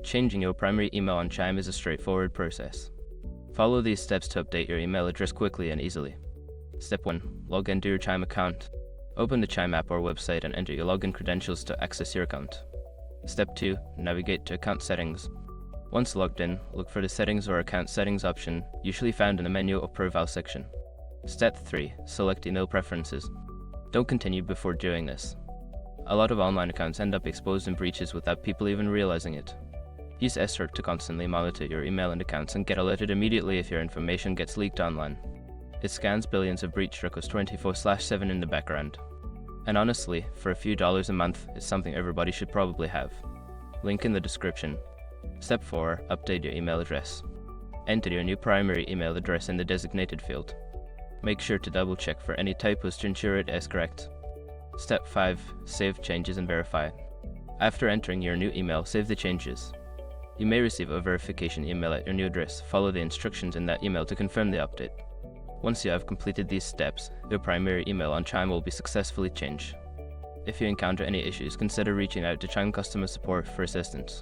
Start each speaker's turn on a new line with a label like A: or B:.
A: Changing your primary email on Chime is a straightforward process. Follow these steps to update your email address quickly and easily. Step 1. Log into your Chime account. Open the Chime app or website and enter your login credentials to access your account. Step 2. Navigate to account settings. Once logged in, look for the settings or account settings option, usually found in the menu or profile section. Step 3. Select email preferences. Don't continue before doing this. A lot of online accounts end up exposed in breaches without people even realizing it. Use SRT to constantly monitor your email and accounts and get alerted immediately if your information gets leaked online. It scans billions of breach records 24/7 in the background. And honestly, for a few dollars a month, it's something everybody should probably have. Link in the description. Step 4. Update your email address. Enter your new primary email address in the designated field. Make sure to double check for any typos to ensure it is correct. Step 5. Save changes and verify. After entering your new email, save the changes. You may receive a verification email at your new address. Follow the instructions in that email to confirm the update. Once you have completed these steps, your primary email on Chime will be successfully changed. If you encounter any issues, consider reaching out to Chime customer support for assistance.